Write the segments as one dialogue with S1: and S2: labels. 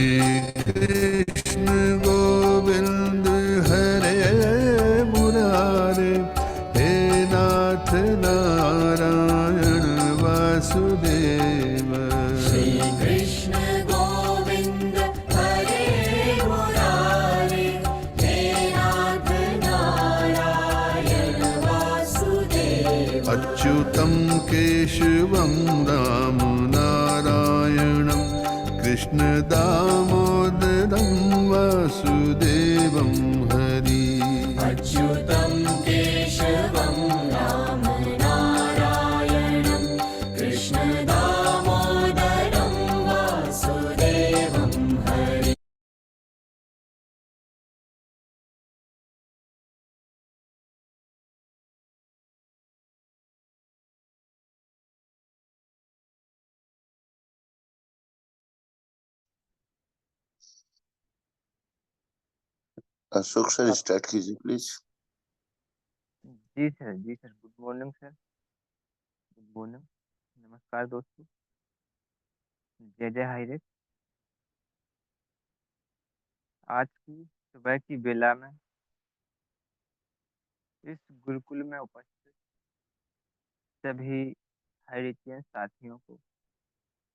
S1: कृष्ण गोविंद हरे मुरारे, हे नाथ नारायण वासुदेव।
S2: श्री कृष्ण गोविंद हरे मुरारे, हे नाथ नारायण वासुदेव।
S1: अच्युतं केशवं राम नारायणं कृष्ण दामोदरं वासुदेवं हरि।
S2: अच्युतं केशवं राम नारायणं कृष्ण दामोदरं वासुदेवं हरि।
S3: अशोक सर स्टार्ट कीजिए प्लीज।
S4: जी सर, जी sir. Good morning sir. Good morning. नमस्कार दोस्तों। जय जय हायरे। आज की सुबह की बेला में इस गुरुकुल में उपस्थित सभी हायरिचियन साथियों को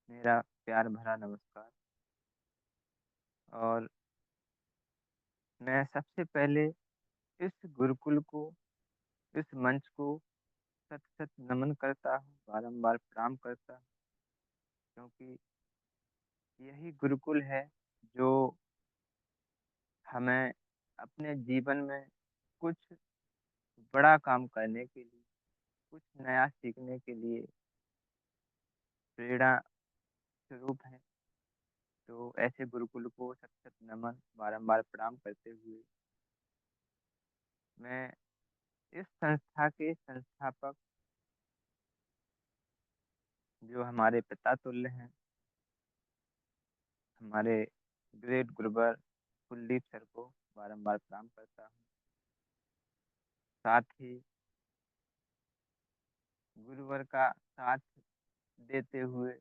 S4: मेरा प्यार भरा नमस्कार। और मैं सबसे पहले इस गुरुकुल को, इस मंच को सत सत नमन करता हूँ, बारंबार प्रणाम करता हूँ, क्योंकि यही गुरुकुल है जो हमें अपने जीवन में कुछ बड़ा काम करने के लिए, कुछ नया सीखने के लिए प्रेरणा स्वरूप है। तो ऐसे गुरुकुल को सत सत नमन, बारंबार प्रणाम करते हुए मैं इस संस्था के संस्थापक, जो हमारे पिता तुल्य हैं, हमारे ग्रेट गुरुवर कुलदीप सर को बारंबार प्रणाम करता हूँ। साथ ही गुरुवर का साथ देते हुए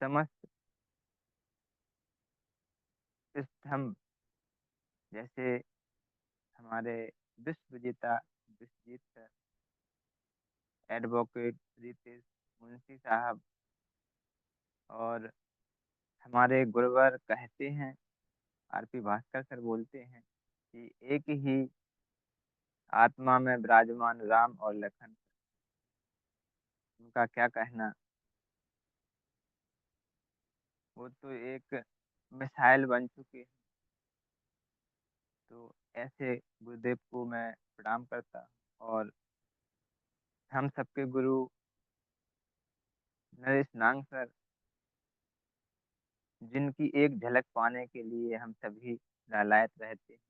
S4: समस्त स्तंभ, जैसे हमारे विश्व विजेता विश्वजीत सर, एडवोकेट रितेश मुंशी साहब, और हमारे गुरुवर कहते हैं, आरपी भास्कर सर बोलते हैं कि एक ही आत्मा में विराजमान राम और लखन। उनका क्या कहना, वो तो एक मिसाइल बन चुके हैं। तो ऐसे गुरुदेव को मैं प्रणाम करता हूँ। और हम सबके गुरु नरेश नांग सर, जिनकी एक झलक पाने के लिए हम सभी लालायत रहते हैं,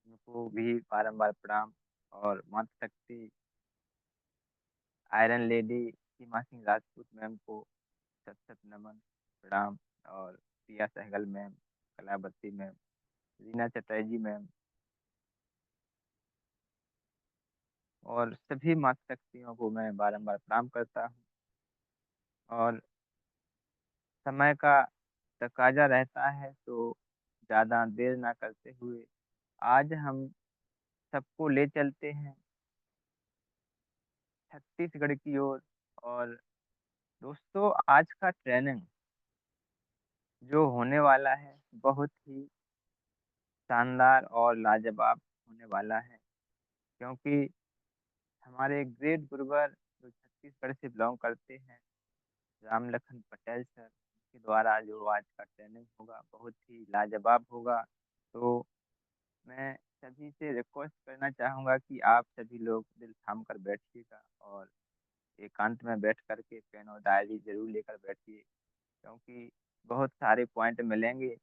S4: उनको भी बारंबार प्रणाम। और माता शक्ति iron lady Seema Singh Rajput ma'am को सत सत नमन, प्रणाम। और Priya Sehgal ma'am, Kalavati ma'am, Reena Chatterjee ma'am, और सभी माता शक्तियों को मैं बारंबार प्रणाम करता हूँ। और समय का तकाजा रहता है, तो ज़्यादा देर ना करते हुए आज हम सबको ले चलते हैं छत्तीसगढ़ की ओर। और दोस्तों, आज का ट्रेनिंग जो होने वाला है बहुत ही शानदार और लाजवाब होने वाला है, क्योंकि हमारे ग्रेट गुरुवर जो छत्तीसगढ़ से बिलोंग करते हैं, राम लखन पटेल सर, के द्वारा जो आज का ट्रेनिंग होगा बहुत ही लाजवाब होगा। तो मैं सभी से रिक्वेस्ट करना चाहूँगा कि आप सभी लोग दिल थाम कर बैठिएगा और एकांत में बैठ कर के पेन और डायरी जरूर लेकर बैठिए, क्योंकि बहुत सारे पॉइंट मिलेंगे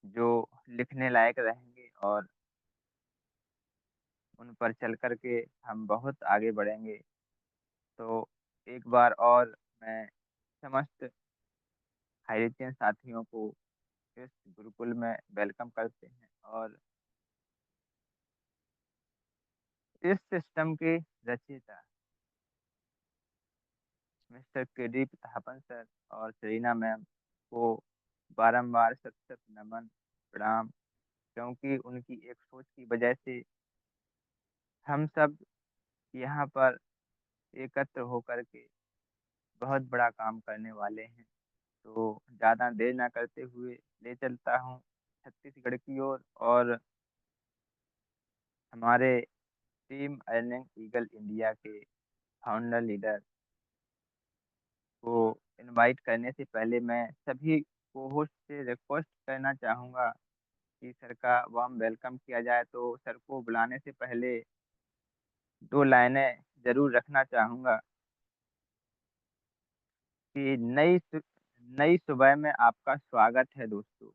S4: जो लिखने लायक रहेंगे, और उन पर चल कर के हम बहुत आगे बढ़ेंगे। तो एक बार और मैं समस्त हाइरिचियन साथियों को इस गुरुकुल में वेलकम करते हैं। और इस सिस्टम के रचयिता मिस्टर के डी पितापन सर और सरीना मैम को बारंबार शत शत नमन प्रणाम, क्योंकि उनकी एक सोच की वजह से हम सब यहाँ पर एकत्र होकर के बहुत बड़ा काम करने वाले हैं। तो ज़्यादा देर ना करते हुए ले चलता हूँ छत्तीसगढ़ की ओर, और हमारे टीम अर्निंग ईगल इंडिया के फाउंडर लीडर को इनवाइट करने से पहले मैं सभी को होस्ट से रिक्वेस्ट करना चाहूँगा कि सर का वार्म वेलकम किया जाए। तो सर को बुलाने से पहले दो लाइनें ज़रूर रखना चाहूँगा कि नई सुबह में आपका स्वागत है दोस्तों।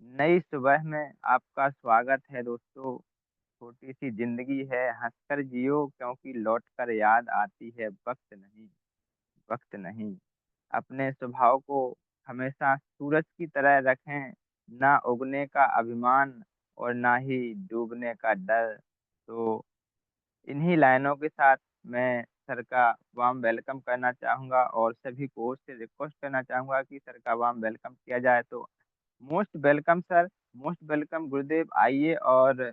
S4: नई सुबह में आपका स्वागत है दोस्तों। छोटी सी जिंदगी है, हंसकर जियो, क्योंकि लौट कर याद आती है वक्त नहीं। अपने स्वभाव को हमेशा सूरज की तरह रखें, ना उगने का अभिमान और ना ही डूबने का डर। तो इन्हीं लाइनों के साथ मैं सर का वार्म वेलकम करना चाहूँगा और सभी को से रिक्वेस्ट करना चाहूँगा कि सर का वार्म वेलकम किया जाए। तो most welcome sir, most welcome गुरुदेव। आइए और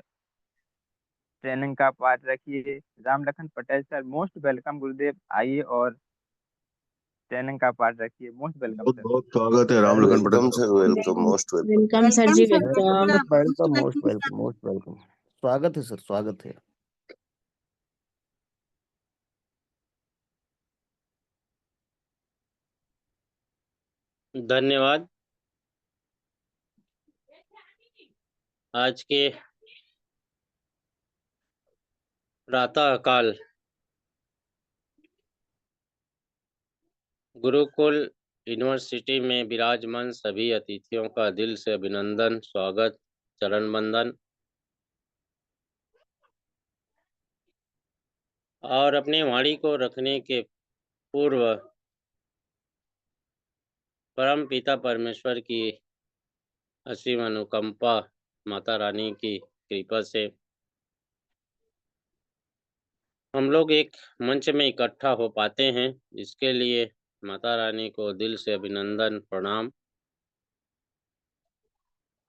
S4: ट्रेनिंग का पार्ट रखिए। Ram Lakhan Patel sir, most welcome गुरुदेव। आइए और ट्रेनिंग का पार्ट रखिए। मोस्ट वेलकम
S1: बहुत
S4: सर।
S1: बहुत स्वागत है राम लखन पटेल
S3: वेलकम सर,
S1: साहब।
S3: Welcome, most welcome.
S5: Welcome sir ji,
S6: welcome
S5: welcome.
S6: Welcome most welcome most welcome. स्वागत है सर, स्वागत है।
S7: धन्यवाद। आज के प्रातः काल गुरुकुल यूनिवर्सिटी में विराजमान सभी अतिथियों का दिल से अभिनंदन, स्वागत, चरण वंदन। और अपने वाणी को रखने के पूर्व परम पिता परमेश्वर की असीम अनुकंपा, माता रानी की कृपा से हम लोग एक मंच में इकट्ठा हो पाते हैं। इसके लिए माता रानी को दिल से अभिनंदन, प्रणाम।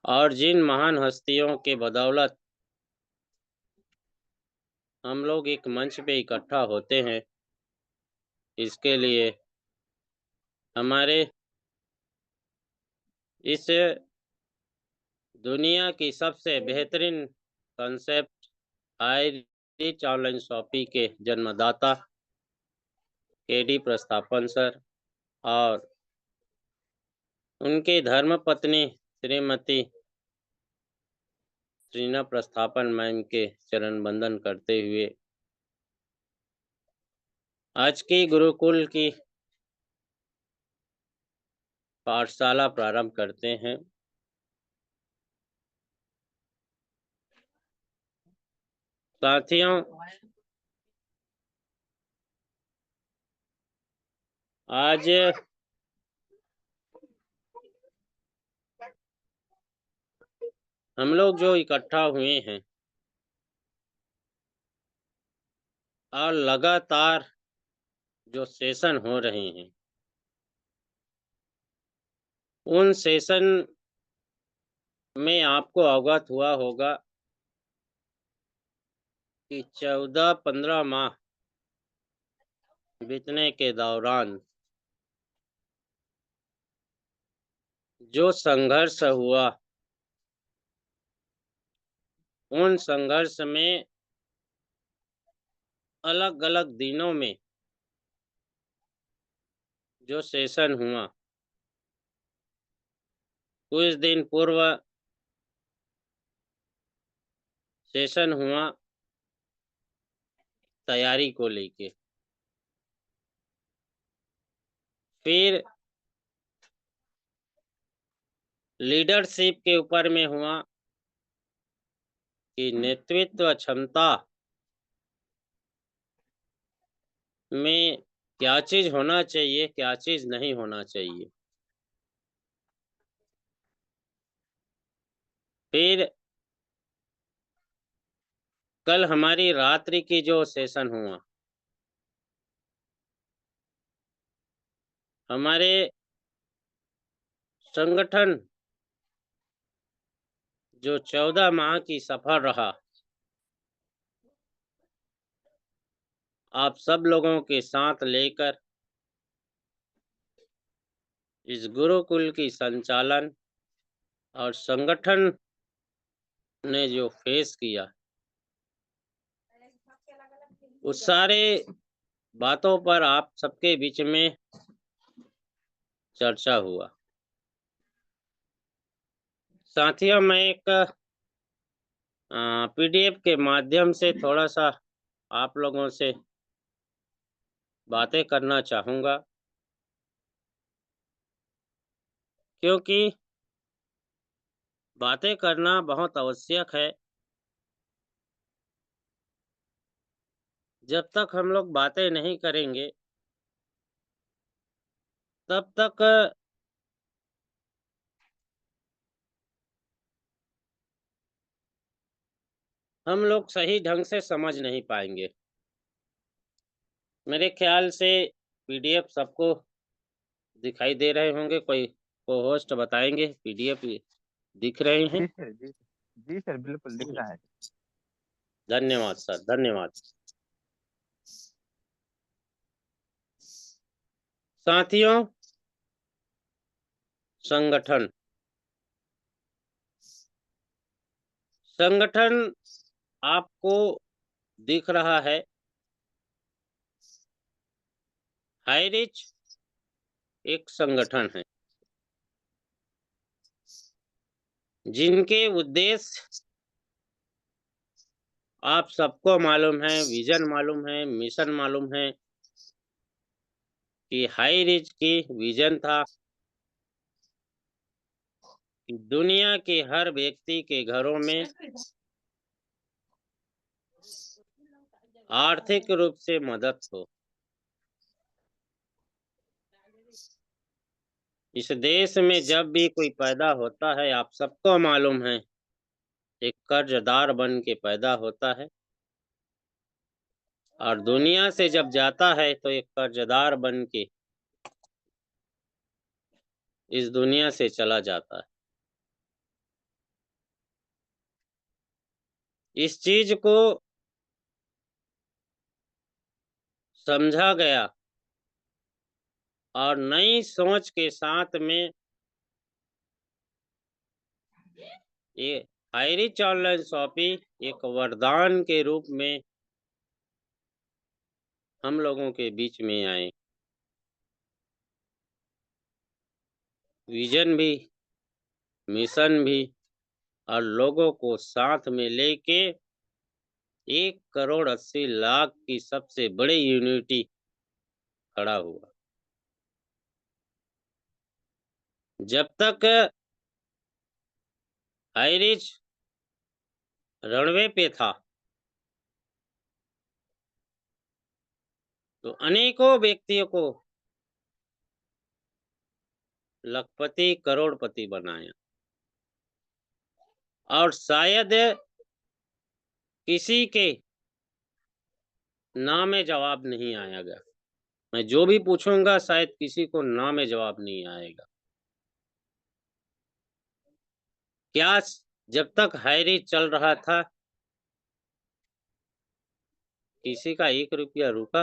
S7: और जिन महान हस्तियों के बदौलत हम लोग एक मंच पे इकट्ठा होते हैं, इसके लिए हमारे इस दुनिया की सबसे बेहतरीन concept high rich online shopping के जन्मदाता केडी प्रस्थापन सर और उनकी धर्मपत्नी श्रीमती श्रीना प्रस्थापन मैम के चरण वंदन करते हुए आज की गुरुकुल की पाठशाला प्रारंभ करते हैं। साथियों, आज हम लोग जो इकट्ठा हुए हैं और लगातार जो सेशन हो रहे हैं, उन सेशन में आपको अवगत हुआ होगा कि 14-15 माह बीतने के दौरान जो संघर्ष हुआ, उन संघर्ष में अलग अलग दिनों में जो सेशन हुआ, कुछ दिन पूर्व सेशन हुआ तैयारी को लेके, फिर लीडरशिप के ऊपर में हुआ कि नेतृत्व क्षमता में क्या चीज होना चाहिए, क्या चीज नहीं होना चाहिए। फिर कल हमारी रात्रि की जो सेशन हुआ, हमारे संगठन जो 14 माह की सफर रहा, आप सब लोगों के साथ लेकर इस गुरुकुल की संचालन और संगठन ने जो फेस किया, उस सारे बातों पर आप सबके बीच में चर्चा हुआ। साथियों, मैं एक पीडीएफ के माध्यम से थोड़ा सा आप लोगों से बातें करना चाहूँगा, क्योंकि बातें करना बहुत आवश्यक है। जब तक हम लोग बातें नहीं करेंगे, तब तक हम लोग सही ढंग से समझ नहीं पाएंगे। मेरे ख्याल से पीडीएफ सबको दिखाई दे रहे होंगे। कोई को होस्ट बताएंगे पीडीएफ दिख रहे हैं?
S4: जी सर, जी सर, बिल्कुल दिख रहा है।
S7: धन्यवाद सर, धन्यवाद। साथियों, संगठन आपको दिख रहा है। हाईरिच एक संगठन है जिनके उद्देश्य आप सबको मालूम है, विजन मालूम है, मिशन मालूम है कि हाईरिच की विजन था कि दुनिया के हर व्यक्ति के घरों में आर्थिक रूप से मदद हो। इस देश में जब भी कोई पैदा होता है, आप सबको मालूम है, एक कर्जदार बन के पैदा होता है, और दुनिया से जब जाता है तो एक कर्जदार बन के इस दुनिया से चला जाता है। इस चीज को समझा गया और नई सोच के साथ में ये हाईरिच ऑनलाइन शॉपिंग एक वरदान के रूप में हम लोगों के बीच में आए। विजन भी, मिशन भी, और लोगों को साथ में लेके 1,80,00,000 की सबसे बड़ी यूनिटी खड़ा हुआ। जब तक हाईरिच रनवे पे था, तो अनेकों व्यक्तियों को लखपति, करोड़पति बनाया, और शायद किसी के ना में जवाब नहीं आएगा। मैं जो भी पूछूंगा शायद किसी को ना में जवाब नहीं आएगा। क्या जब तक हाईरिच चल रहा था किसी का 1 रुपया रुका?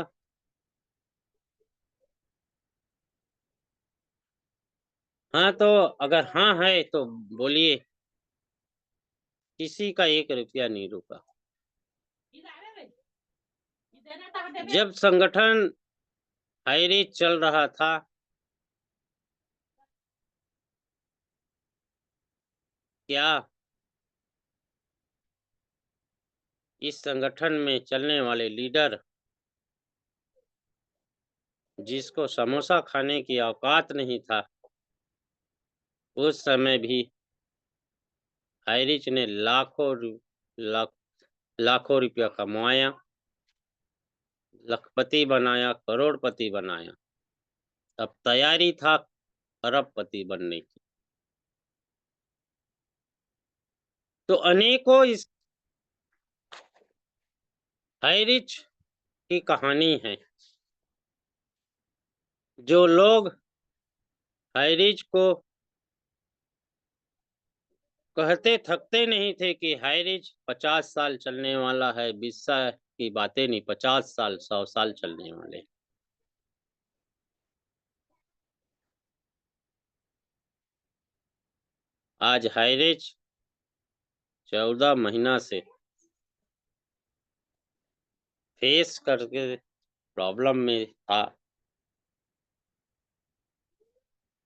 S7: हाँ, तो अगर हाँ है तो बोलिए। किसी का 1 रुपया नहीं रुका। जब संगठन हाईरिच चल रहा था, क्या इस संगठन में चलने वाले लीडर, जिसको समोसा खाने की औकात नहीं था, उस समय भी हाईरिच ने लाखों रुपया कमाया, लखपति बनाया, करोड़पति बनाया। अब तैयारी था अरबपति बनने की। तो अनेकों इस हाईरिच की कहानी है। जो लोग हाईरिच को कहते थकते नहीं थे कि हाईरिच 50 साल चलने वाला है, 20 साल की बातें नहीं, 50 साल 100 साल चलने वाले। आज हाईरिच 14 महीना से फेस करके प्रॉब्लम में था,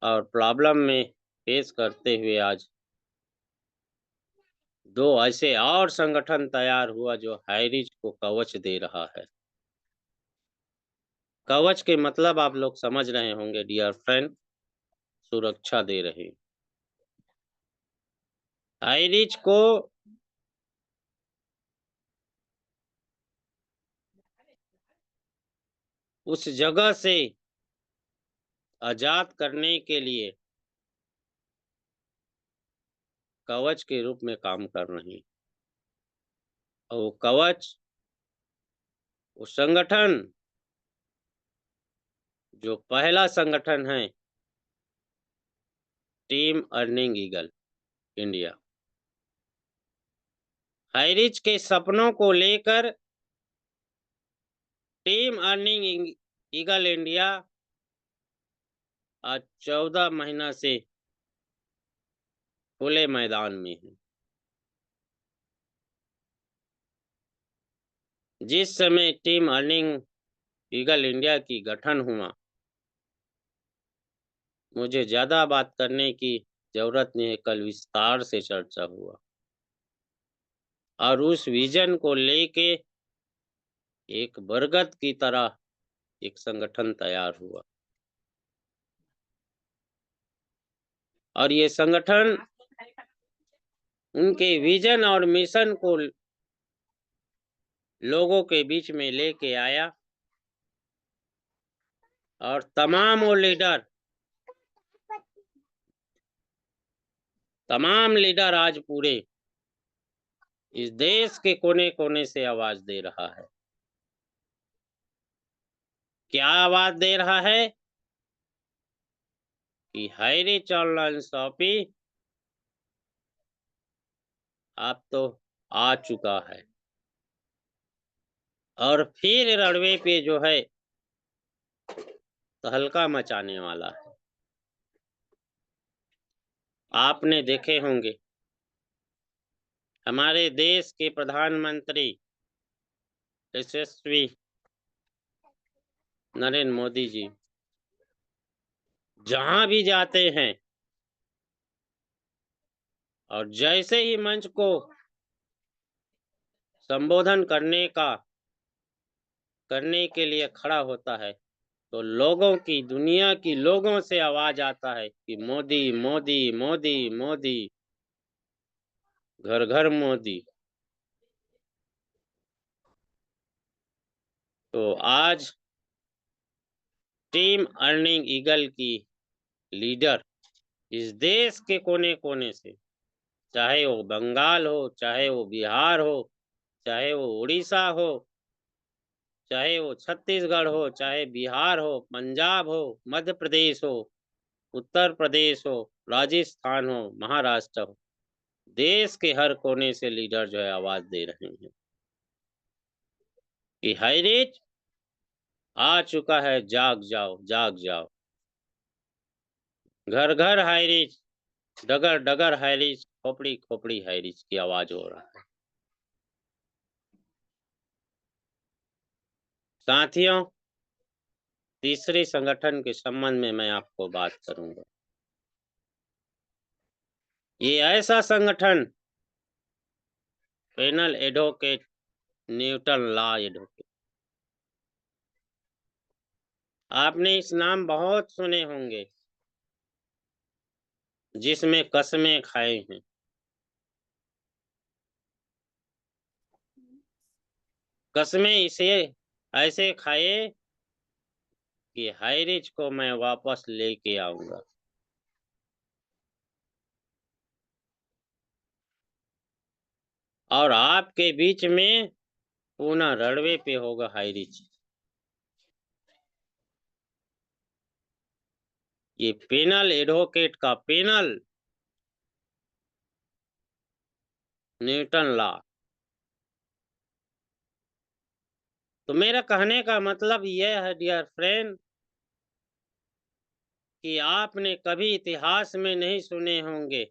S7: और प्रॉब्लम में फेस करते हुए आज 2 ऐसे और संगठन तैयार हुआ जो हाईरिच को कवच दे रहा है। कवच के मतलब आप लोग समझ रहे होंगे डियर फ्रेंड, सुरक्षा दे रहे। हाईरिच को उस जगह से आजाद करने के लिए कवच के रूप में काम कर रही है। और वो कवच, वो संगठन जो पहला संगठन है, team earning eagle India. Highrich के सपनों को लेकर टीम अर्निंग ईगल इंडिया आज 14 महीना से खुले मैदान में है। जिस समय टीम अर्निंग ईगल इंडिया की गठन हुआ, मुझे ज्यादा बात करने की जरूरत नहीं है, कल विस्तार से चर्चा हुआ और उस विजन को लेके एक बरगद की तरह एक संगठन तैयार हुआ। और ये संगठन उनके विजन और मिशन को लोगों के बीच में लेके आया, और तमाम लीडर आज पूरे इस देश के कोने कोने से आवाज दे रहा है। क्या आवाज दे रहा है? कि हाईरिच ऑनलाइन शॉपिंग आप तो आ चुका है, और फिर रनवे पे जो है तहलका मचाने वाला है। आपने देखे होंगे हमारे देश के प्रधानमंत्री यशस्वी नरेंद्र मोदी जी जहां भी जाते हैं, और जैसे ही मंच को संबोधन करने के लिए खड़ा होता है, तो लोगों की, दुनिया की लोगों से आवाज आता है कि मोदी मोदी मोदी मोदी, घर घर मोदी। तो आज टीम अर्निंग ईगल की लीडर इस देश के कोने कोने से, चाहे वो बंगाल हो, चाहे वो बिहार हो, चाहे वो उड़ीसा हो, चाहे वो छत्तीसगढ़ हो, चाहे बिहार हो, पंजाब हो, मध्य प्रदेश हो, उत्तर प्रदेश हो, राजस्थान हो, महाराष्ट्र हो, देश के हर कोने से लीडर जो है आवाज दे रहे हैं कि हाईरिच आ चुका है, जाग जाओ जाग जाओ। घर घर हाईरिच, डगर डगर हाईरिच, खोपड़ी खोपड़ी हाईरिच की आवाज हो रहा है। साथियों, तीसरे संगठन के संबंध में मैं आपको बात करूंगा। ये ऐसा संगठन, panel advocate Newton law advocate, आपने इस नाम बहुत सुने होंगे, जिसमें कस्में खाए हैं। कस्में इसे ऐसे खाए कि हाईरिच को मैं वापस लेके आऊंगा। और आपके बीच में पुनः रणवे पे होगा हाईरिच। ये पेनल एडवोकेट का पेनल न्यूटन लॉ। तो मेरा कहने का मतलब यह है डियर फ्रेंड कि आपने कभी इतिहास में नहीं सुने होंगे,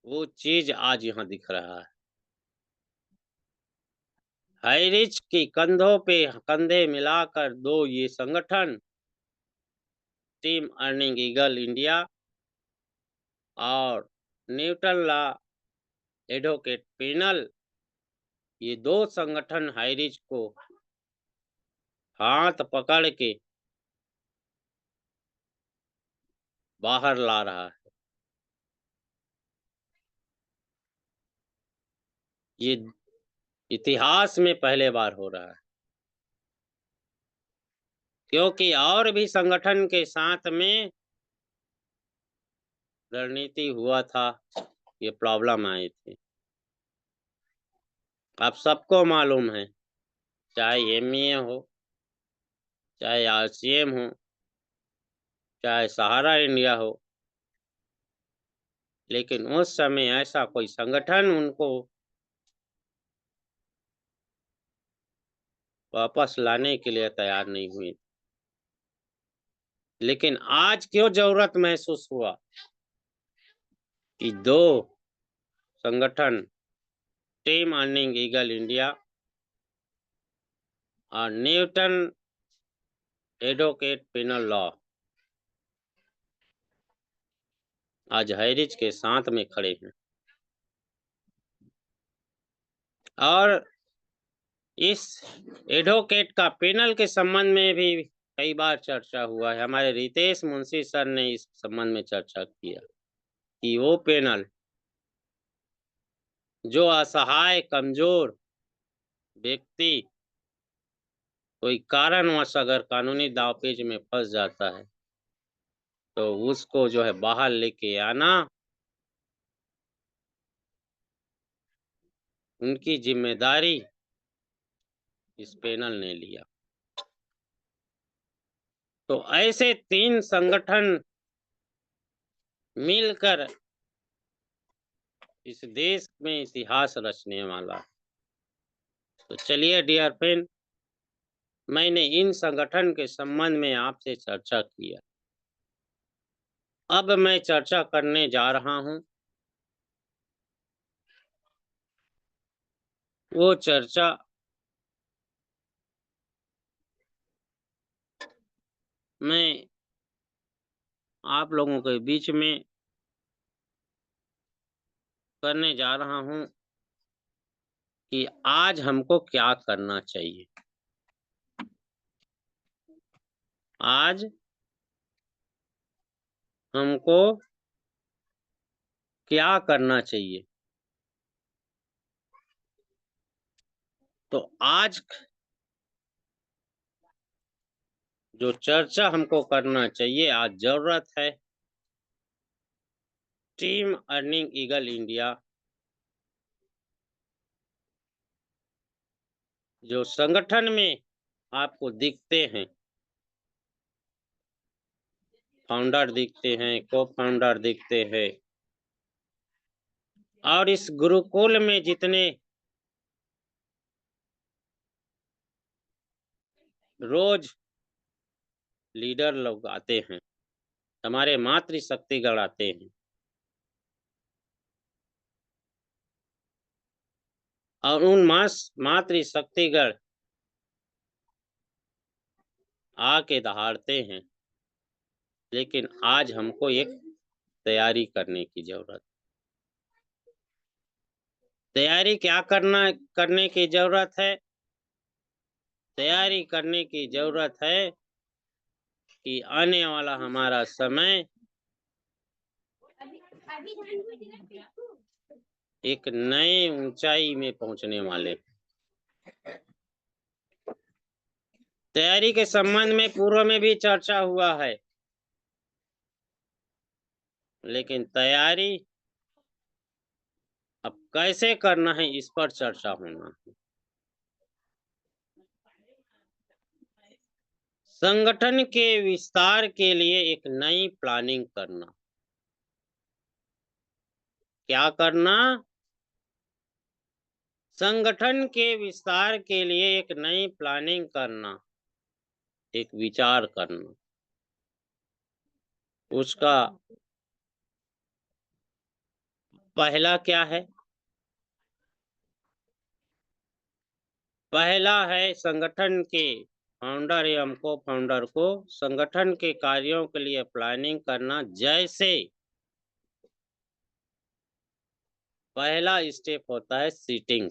S7: वो चीज आज यहाँ दिख रहा है। हाईरिच के कंधों पे कंधे मिलाकर दो ये संगठन, टीम अर्निंग ईगल इंडिया और न्यूटन लॉ एडवोकेट पैनल, ये दो संगठन हाईरिच को हाथ पकड़ के बाहर ला रहा है। ये इतिहास में पहले बार हो रहा है, क्योंकि और भी संगठन के साथ में रणनीति हुआ था, ये प्रॉब्लम आए थे। आप सबको मालूम है, चाहे एमईए हो, चाहे आरसीएम हो, चाहे सहारा इंडिया हो, लेकिन उस समय ऐसा कोई संगठन उनको वापस लाने के लिए तैयार नहीं हुई। लेकिन आज क्यों जरूरत महसूस हुआ कि दो संगठन, टीम अर्निंग ईगल इंडिया और न्यूटन एडवोकेट पैनल लॉ, आज हाईरिच के साथ में खड़े हैं। और इस एडवोकेट का पैनल के संबंध में भी कई बार चर्चा हुआ है। हमारे रितेश मुंशी सर ने इस संबंध में चर्चा किया कि वो पैनल जो असहाय कमजोर व्यक्ति कोई कारणवश अगर कानूनी दावपेच में फंस जाता है तो उसको जो है बाहर लेके आना उनकी जिम्मेदारी इस पैनल ने लिया। तो ऐसे तीन संगठन मिलकर इस देश में इतिहास रचने वाला है। तो चलिए डियर फ्रेंड, मैंने इन संगठन के संबंध में आपसे चर्चा किया। अब मैं चर्चा करने जा रहा हूं वो चर्चा मैं आप लोगों के बीच में करने जा रहा हूं कि आज हमको क्या करना चाहिए। आज हमको क्या करना चाहिए। तो आज जो चर्चा हमको करना चाहिए, आज जरूरत है टीम अर्निंग ईगल इंडिया जो संगठन में आपको दिखते हैं, फाउंडर दिखते हैं, को फाउंडर दिखते हैं, और इस गुरुकुल में जितने रोज लीडर लोग आते हैं, हमारे मातृशक्तिगण आते हैं, और उन मातृशक्तिगण आके दहाड़ते हैं। लेकिन आज हमको एक तैयारी करने की जरूरत। तैयारी क्या करने की जरूरत है? तैयारी करने की जरूरत है कि आने वाला हमारा समय एक नए ऊंचाई में पहुंचने वाले। तैयारी के संबंध में पूर्व में भी चर्चा हुआ है, लेकिन तैयारी अब कैसे करना है इस पर चर्चा होना है। संगठन के विस्तार के लिए एक नई प्लानिंग करना, क्या करना? संगठन के विस्तार के लिए एक नई प्लानिंग करना, एक विचार करना। उसका पहला क्या है? पहला है संगठन के फाउंडर एवं को फाउंडर को संगठन के कार्यों के लिए प्लानिंग करना। जैसे पहला स्टेप होता है सीटिंग।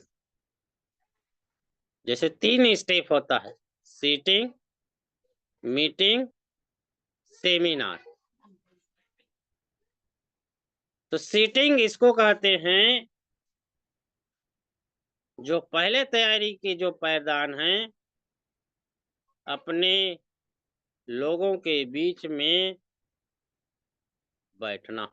S7: जैसे 3 स्टेप होता है: सीटिंग, मीटिंग, सेमिनार। तो सीटिंग इसको कहते हैं जो पहले तैयारी के जो पैदान हैं, अपने लोगों के बीच में बैठना,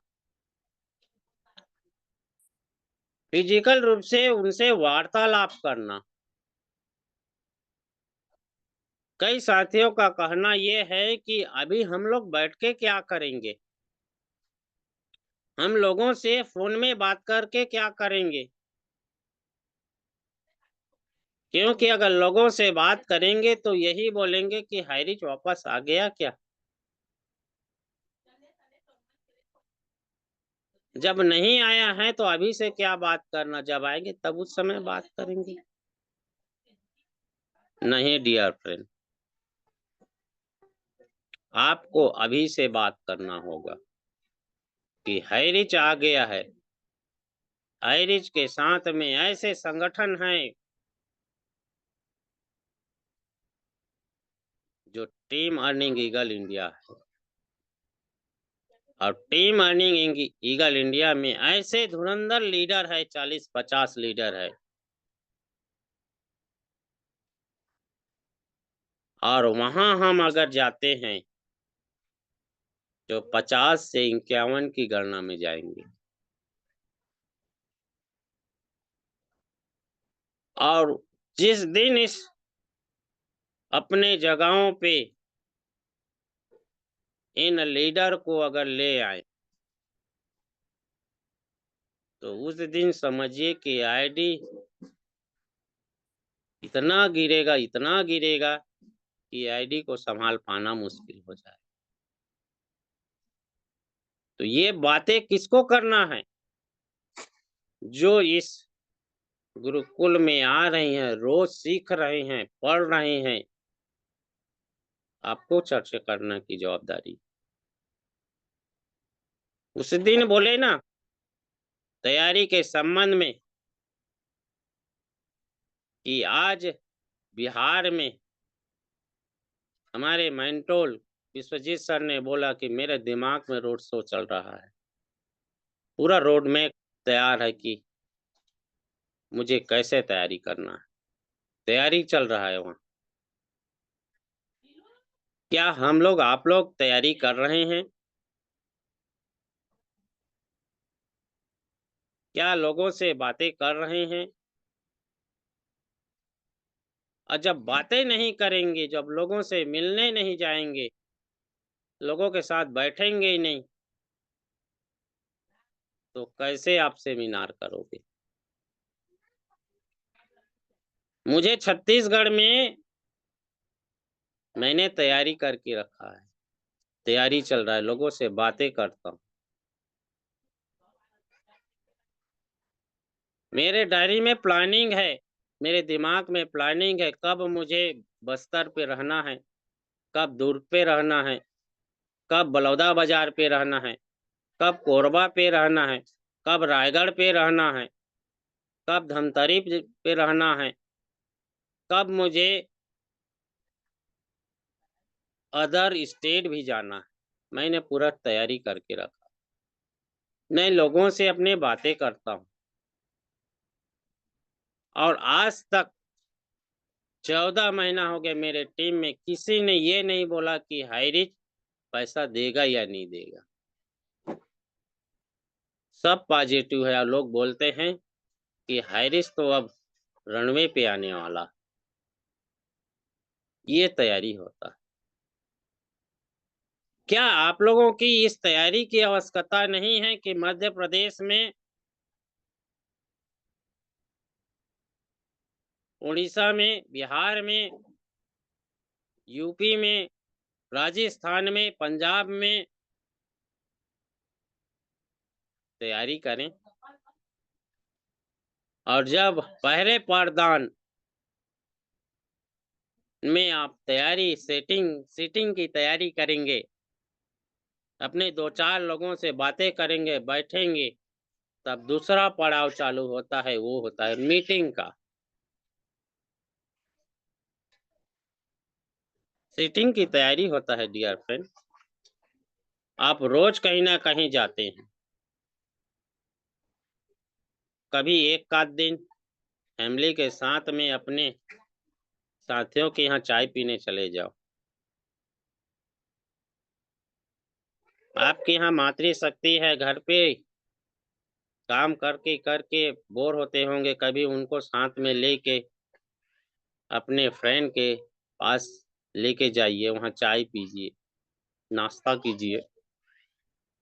S7: फिजिकल रूप से उनसे वार्तालाप करना। कई साथियों का कहना यह है कि अभी हम लोग बैठ के क्या करेंगे, हम लोगों से फोन में बात करके क्या करेंगे। क्योंकि अगर लोगों से बात करेंगे तो यही बोलेंगे कि हाईरिच वापस आ गया क्या। जब नहीं आया है तो अभी से क्या बात करना, जब आएंगे तब उस समय बात करेंगे। नहीं डियर फ्रेंड, आपको अभी से बात करना होगा कि हाईरिच आ गया है। हाईरिच के साथ में ऐसे संगठन हैं जो टीम अर्निंग ईगल इंडिया है, और टीम अर्निंग ईगल इंडिया में ऐसे धुरंधर लीडर है, 40-50 लीडर है। और वहां हम अगर जाते हैं तो 50 से 51 की गणना में जाएंगे। और जिस दिन इस अपने जगहों पे इन लीडर को अगर ले आए तो उस दिन समझिए कि आईडी इतना गिरेगा कि आईडी को संभाल पाना मुश्किल हो जाए। तो ये बातें किसको करना है? जो इस गुरुकुल में आ रही हैं, रोज सीख रहे हैं, पढ़ रहे हैं, आपको चर्चा करने की जवाबदारी। उस दिन बोले ना तैयारी के संबंध में कि आज बिहार में हमारे मेंटोर विश्वजीत सर ने बोला कि मेरे दिमाग में रोड शो चल रहा है, पूरा रोड मैप तैयार है कि मुझे कैसे तैयारी करना है। तैयारी चल रहा है वहाँ। क्या हम लोग आप लोग तैयारी कर रहे हैं? क्या लोगों से बातें कर रहे हैं? और जब बातें नहीं करेंगे, जब लोगों से मिलने नहीं जाएंगे, लोगों के साथ बैठेंगे ही नहीं, तो कैसे आप सेमिनार करोगे? मुझे छत्तीसगढ़ में मैंने तैयारी करके रखा है, तैयारी चल रहा है, लोगों से बातें करता हूँ। मेरे डायरी में प्लानिंग है, मेरे दिमाग में प्लानिंग है कब मुझे बस्तर पे रहना है, कब दुर्ग पे रहना है, कब बलौदा बाजार पे रहना है, कब कोरबा पे रहना है, कब रायगढ़ पे रहना है, कब धमतरी पे रहना है, कब मुझे अदर स्टेट भी जाना है। मैंने पूरा तैयारी करके रखा। मैं लोगों से अपने बातें करता हूँ, और आज तक 14 महीना हो गया मेरे टीम में किसी ने ये नहीं बोला कि हाईरिच पैसा देगा या नहीं देगा। सब पॉजिटिव है, और लोग बोलते हैं कि हाईरिच तो अब रनवे पे आने वाला। ये तैयारी होता है। क्या आप लोगों की इस तैयारी की आवश्यकता नहीं है कि मध्य प्रदेश में उड़ीसा में, बिहार में, यूपी में, राजस्थान में, पंजाब में तैयारी करें। और जब पहले पाठदान में आप तैयारी सीटिंग की तैयारी करेंगे, अपने 2-4 लोगों से बातें करेंगे, बैठेंगे, तब दूसरा पड़ाव चालू होता है, वो होता है मीटिंग का। सीटिंग की तैयारी होता है डियर फ्रेंड। आप रोज कहीं ना कहीं जाते हैं, कभी एक आध दिन फैमिली के साथ में अपने साथियों के यहाँ चाय पीने चले जाओ। आपके यहाँ मातृशक्ति है, घर पे काम करके करके बोर होते होंगे, कभी उनको साथ में लेके अपने फ्रेंड के पास लेके जाइए, वहाँ चाय पीजिए, नाश्ता कीजिए,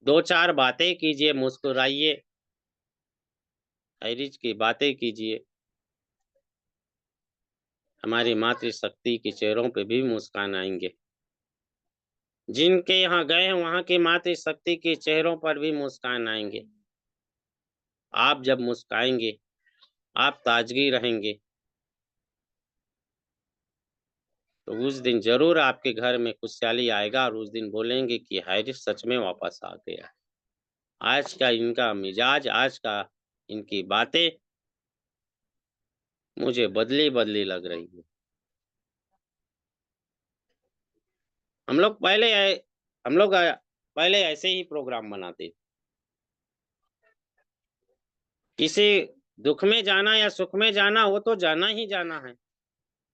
S7: 2-4 बातें कीजिए, मुस्कुराइए, हाइरिच की बातें कीजिए। हमारी मातृशक्ति के चेहरों पे भी मुस्कान आएंगे। जिनके यहाँ गए हैं वहाँ के मातृशक्ति के चेहरों पर भी मुस्कान आएंगे। आप जब मुस्काएंगे, आप ताजगी रहेंगे, तो उस दिन जरूर आपके घर में खुशहाली आएगा और उस दिन बोलेंगे कि हायरिच सच में वापस आ गया। आज का इनका मिजाज, आज का इनकी बातें मुझे बदली बदली लग रही है। हम लोग पहले ऐसे ही प्रोग्राम बनाते थे। किसी दुख में जाना या सुख में जाना, वो तो जाना ही जाना है,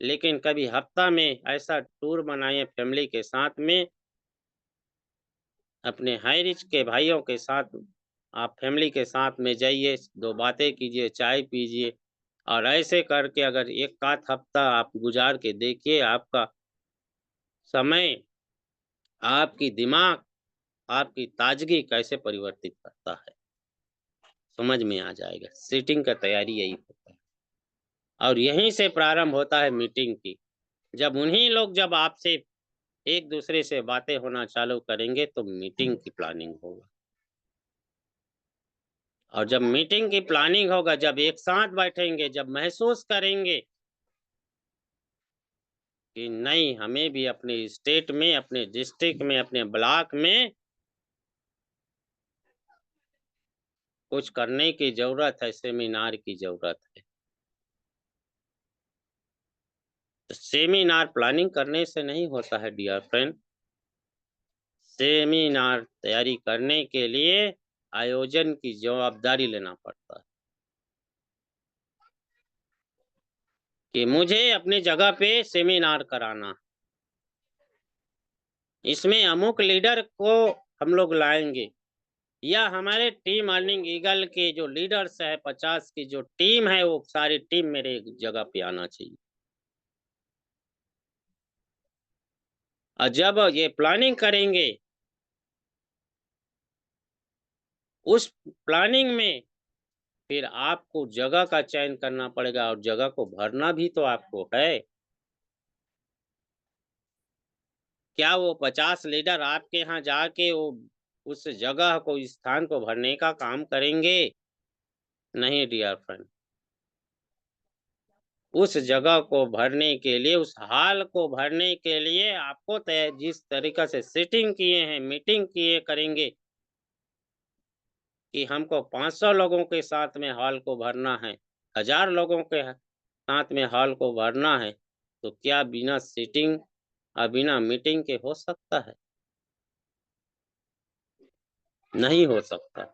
S7: लेकिन कभी हफ्ता में ऐसा टूर बनाए फैमिली के साथ में, अपने हाई रिच के भाइयों के साथ आप फैमिली के साथ में जाइए, 2 बातें कीजिए, चाय पीजिए, और ऐसे करके अगर एक आध हफ्ता आप गुजार के देखिए, आपका समय, आपकी दिमाग, आपकी ताजगी कैसे परिवर्तित करता है, समझ में आ जाएगा। सीटिंग का तैयारी यही होता है और यहीं से प्रारंभ होता है मीटिंग की। जब उन्हीं लोग जब आपसे एक दूसरे से बातें होना चालू करेंगे तो मीटिंग की प्लानिंग होगा। और जब मीटिंग की प्लानिंग होगा, जब एक साथ बैठेंगे, जब महसूस करेंगे कि नहीं, हमें भी अपने स्टेट में, अपने डिस्ट्रिक्ट में, अपने ब्लॉक में कुछ करने की जरूरत है, सेमिनार की जरूरत है। तो सेमिनार प्लानिंग करने से नहीं होता है डियर फ्रेंड। सेमिनार तैयारी करने के लिए आयोजन की जवाबदारी लेना पड़ता है कि मुझे अपनी जगह पे सेमिनार कराना है। इसमें अमुक लीडर को हम लोग लाएंगे, या हमारे टीम अर्निंग ईगल के जो लीडर्स है, 50 की जो टीम है, वो सारी टीम मेरे जगह पे आना चाहिए। और जब ये प्लानिंग करेंगे, उस प्लानिंग में फिर आपको जगह का चयन करना पड़ेगा और जगह को भरना भी तो आपको है। क्या वो 50 लीडर आपके यहाँ जाके वो उस जगह को, स्थान को भरने का काम करेंगे? नहीं डियर फ्रेंड। उस जगह को भरने के लिए, उस हाल को भरने के लिए आपको जिस तरीका से सीटिंग किए हैं, मीटिंग किए करेंगे कि हमको 500 लोगों के साथ में हॉल को भरना है, 1000 लोगों के साथ में हॉल को भरना है, तो क्या बिना सीटिंग और बिना मीटिंग के हो सकता है? नहीं हो सकता।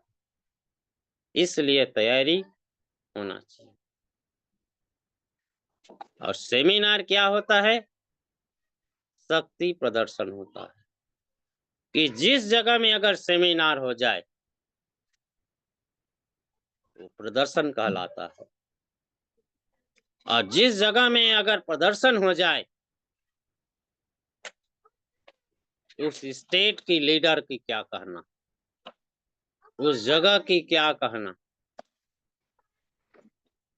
S7: इसलिए तैयारी होना चाहिए। और सेमिनार क्या होता है? शक्ति प्रदर्शन होता है कि जिस जगह में अगर सेमिनार हो जाए वो प्रदर्शन कहलाता है, और जिस जगह में अगर प्रदर्शन हो जाए, उस स्टेट की लीडर की क्या कहना, उस जगह की क्या कहना।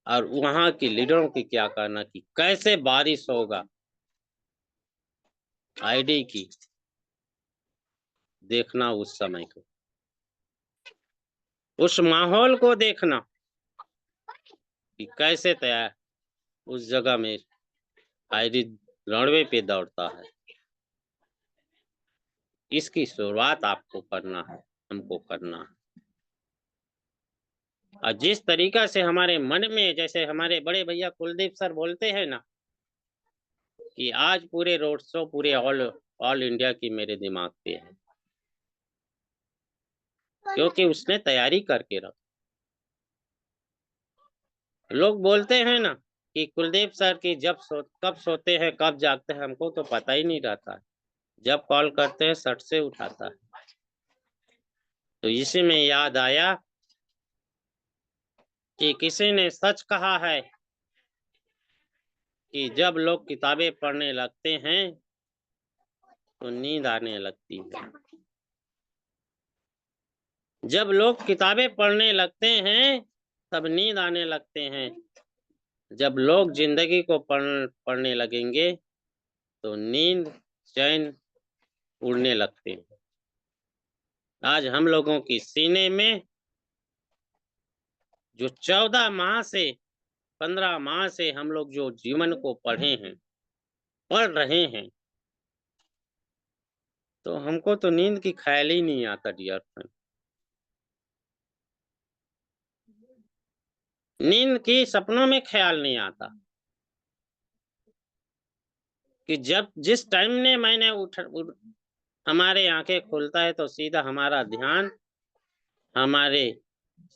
S7: और वहां के लीडरों की क्या कहना कि कैसे बारिश होगा, आईडी की देखना, उस समय को, उस माहौल को देखना कि कैसे तैयार उस जगह में आईडी रनवे पे दौड़ता है। इसकी शुरुआत आपको करना है, हमको करना है। और जिस तरीका से हमारे मन में, जैसे हमारे बड़े भैया कुलदीप सर बोलते हैं ना कि आज पूरे रोड शो पूरे ऑल इंडिया की मेरे दिमाग पे है, क्योंकि उसने तैयारी करके रखा। लोग बोलते हैं ना कि कुलदीप सर की कब सोते हैं कब जागते हैं हमको तो पता ही नहीं रहता है, जब कॉल करते हैं सट से उठाता है। तो इसी में याद आया कि किसी ने सच कहा है कि जब लोग किताबें पढ़ने लगते हैं तो नींद आने लगती है। जब लोग किताबें पढ़ने लगते हैं तब नींद आने लगते हैं। जब लोग जिंदगी को पढ़ने लगेंगे तो नींद चैन उड़ने लगते हैं। आज हम लोगों की सीने में जो 14 माह से 15 माह से हम लोग जो जीवन को पढ़ रहे हैं, तो हमको तो नींद की ख्याल ही नहीं आता डियर फ्रेंड। नींद की सपनों में ख्याल नहीं आता कि जिस टाइम ने मैंने हमारे आंखें खुलता है तो सीधा हमारा ध्यान हमारे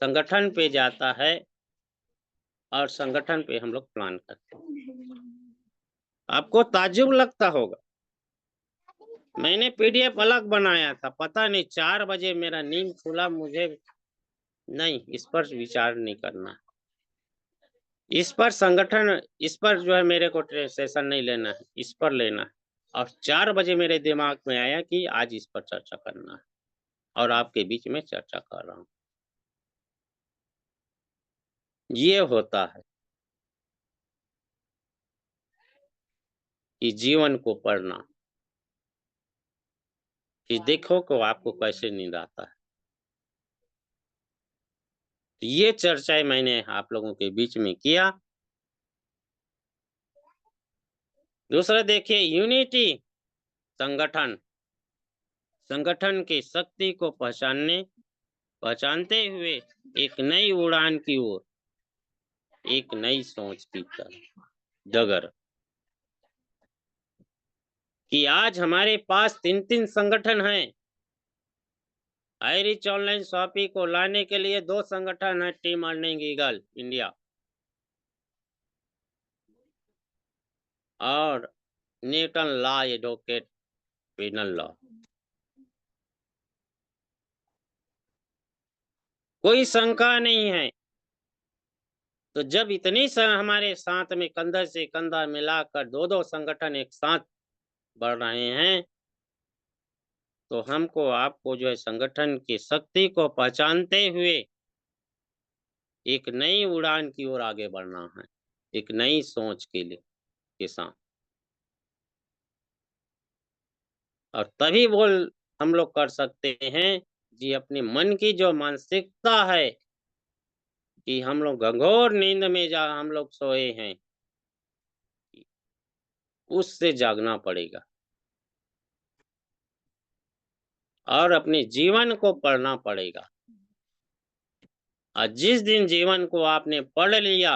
S7: संगठन पे जाता है और संगठन पे हम लोग प्लान करते हैं। आपको ताज्जुब लगता होगा, मैंने पीडीएफ अलग बनाया था, पता नहीं 4 बजे मेरा नींद खुला, मुझे नहीं इस पर विचार नहीं करना, इस पर संगठन, इस पर जो है मेरे को सेशन नहीं लेना है, इस पर लेना है। और 4 बजे मेरे दिमाग में आया कि आज इस पर चर्चा करना है और आपके बीच में चर्चा कर रहा हूँ। ये होता है कि जीवन को पढ़ना, कि देखो को आपको कैसे नींद आता है। ये चर्चाएं मैंने आप लोगों के बीच में किया। दूसरा देखिए, यूनिटी, संगठन की शक्ति को पहचानते हुए एक नई उड़ान की ओर, एक नई सोच की तरफ डगर, कि आज हमारे पास 3 संगठन हैं। आईरिच ऑनलाइन शॉपी को लाने के लिए 2 संगठन है, टीम अर्निंग ईगल इंडिया और Newton law advocate panel law. कोई शंका नहीं है। तो जब इतनी हमारे साथ में कंधा से कंधा मिलाकर 2 संगठन एक साथ बढ़ रहे हैं, तो हमको आपको जो है संगठन की शक्ति को पहचानते हुए एक नई उड़ान की ओर आगे बढ़ना है, एक नई सोच के साथ। और तभी हम लोग कर सकते हैं जी अपने मन की जो मानसिकता है कि हम लोग घंघोर नींद में हम लोग सोए हैं, उससे जागना पड़ेगा और अपने जीवन को पढ़ना पड़ेगा। और जिस दिन जीवन को आपने पढ़ लिया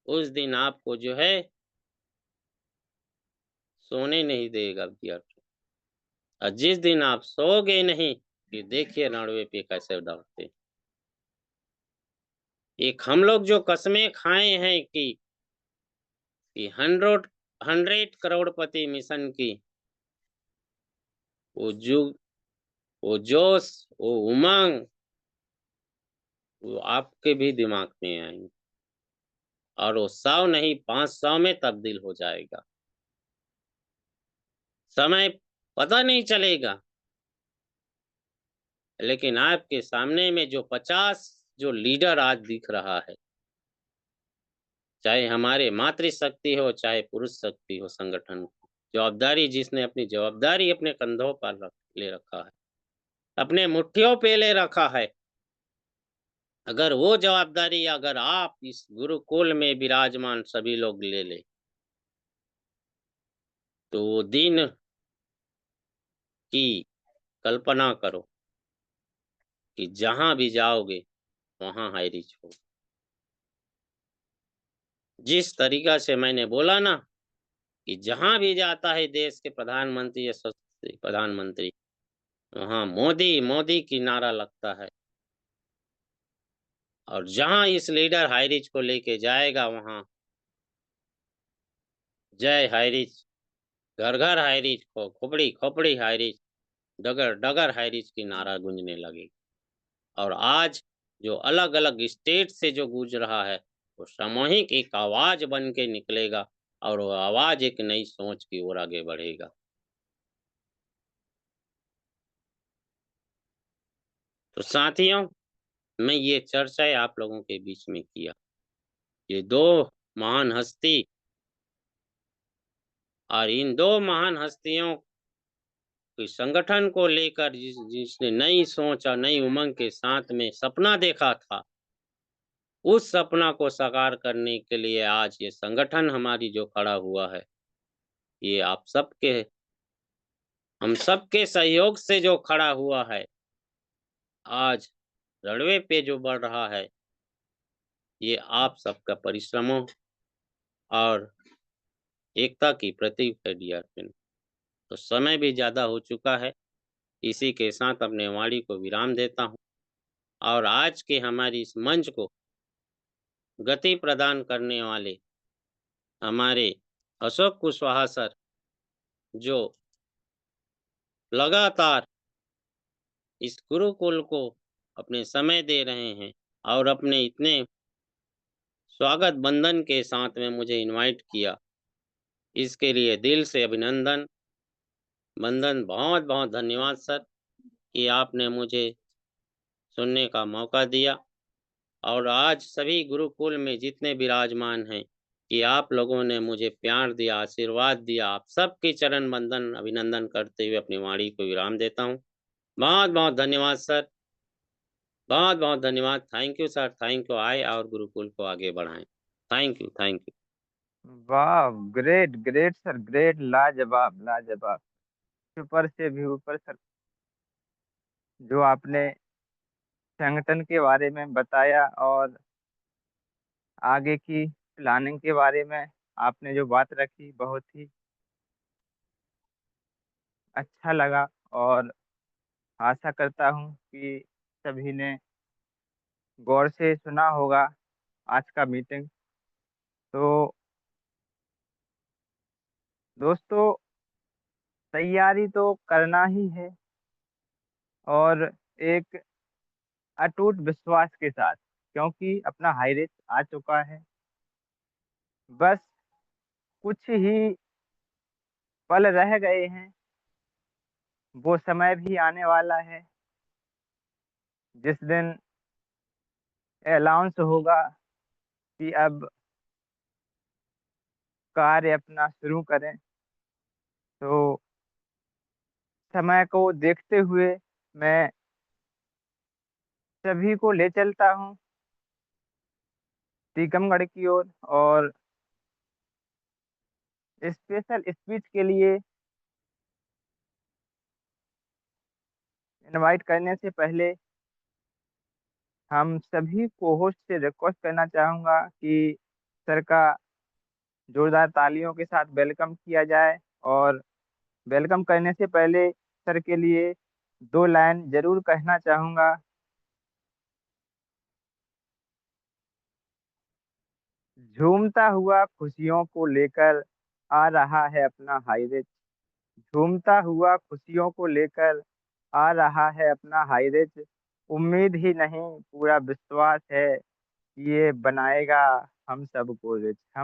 S7: उस दिन आपको जो है सोने नहीं देगा डियर। और जिस दिन आप सोओगे नहीं, फिर देखिए रणवे पे कैसे दौड़ते। एक हम लोग जो कस्में खाए हैं कि 100 करोड़पति मिशन की, वो जुग, वो जोश, वो उमंग, वो आपके भी दिमाग में आएंगे और वो 100 नहीं 500 में तब्दील हो जाएगा। समय पता नहीं चलेगा, लेकिन आपके सामने में जो 50 जो लीडर आज दिख रहा है, चाहे हमारे मातृशक्ति हो, चाहे पुरुष शक्ति हो, संगठन की जवाबदारी जिसने अपनी जवाबदारी अपने कंधों पर ले रखा है, अपने मुट्ठियों पे ले रखा है, अगर वो जवाबदारी अगर आप इस गुरुकुल में विराजमान सभी लोग ले ले, तो वो दिन की कल्पना करो कि जहां भी जाओगे वहां हाई रिच हो। जिस तरीका से मैंने बोला ना कि जहां भी जाता है देश के प्रधानमंत्री, यशस्वी प्रधानमंत्री, वहां मोदी मोदी की नारा लगता है, और जहां इस लीडर हाईरिच को लेके जाएगा वहां जय हाईरिच, घर घर हाईरिच, खोपड़ी खोपड़ी हाईरिच, डगर डगर हाईरिच की नारा गूंजने लगेगी। और आज जो अलग अलग स्टेट से जो गूंज रहा है वो सामूहिक एक आवाज बन के निकलेगा, और वो आवाज एक नई सोच की ओर आगे बढ़ेगा। तो साथियों, मैं ये चर्चाएं आप लोगों के बीच में किया। ये दो महान हस्ती, और इन दो महान हस्तियों के संगठन को लेकर जिसने नई सोच और नई उमंग के साथ में सपना देखा था, उस सपना को साकार करने के लिए आज ये संगठन हमारी जो खड़ा हुआ है, ये आप सबके, हम सबके सहयोग से जो खड़ा हुआ है, आज रणवे पे जो बढ़ रहा है, ये आप सबका परिश्रमों और एकता की प्रतीक है डियर फ्रेंड। तो समय भी ज़्यादा हो चुका है, इसी के साथ अपने वाणी को विराम देता हूँ, और आज के हमारी इस मंच को गति प्रदान करने वाले हमारे अशोक कुशवाहा सर, जो लगातार इस गुरुकुल को अपने समय दे रहे हैं और अपने इतने स्वागत बंधन के साथ में मुझे इनवाइट किया, इसके लिए दिल से अभिनंदन, बंधन, बहुत बहुत धन्यवाद सर कि आपने मुझे सुनने का मौका दिया। और आज सभी गुरुकुल में जितने विराजमान हैं, कि आप लोगों ने मुझे प्यार दिया, आशीर्वाद दिया, आप सबके चरण बंदन अभिनंदन करते हुए अपनी वाणी को विराम देता हूँ। बहुत बहुत धन्यवाद सर, बहुत बहुत धन्यवाद। Thank you sir, thank you. आए और गुरुकुल को आगे बढ़ाएं। Thank you, thank you.
S4: वाह, ग्रेट ग्रेट सर, ग्रेट, लाजवाब लाजवाब। ऊपर से भी ऊपर सर, जो आपने संगठन के बारे में बताया और आगे की प्लानिंग के बारे में आपने जो बात रखी, बहुत ही अच्छा लगा। और आशा करता हूँ कि सभी ने गौर से सुना होगा आज का मीटिंग। तो दोस्तों, तैयारी तो करना ही है, और एक अटूट विश्वास के साथ, क्योंकि अपना हाई रेट आ चुका है। बस कुछ ही पल रह गए हैं, वो समय भी आने वाला है जिस दिन अनाउंस होगा कि अब कार्य अपना शुरू करें। तो समय को देखते हुए मैं सभी को ले चलता हूँ टीकमगढ़ की ओर, और स्पेशल स्पीच के लिए इनवाइट करने से पहले हम सभी को होस्ट से रिक्वेस्ट करना चाहूँगा कि सर का जोरदार तालियों के साथ वेलकम किया जाए। और वेलकम करने से पहले सर के लिए दो लाइन जरूर कहना चाहूँगा। झूमता हुआ खुशियों को लेकर आ रहा है अपना हाई रेट। झूमता हुआ खुशियों को लेकर आ रहा है अपना हाई रेट। उम्मीद ही नहीं, पूरा विश्वास है कि ये बनाएगा हम सबको रिच। हम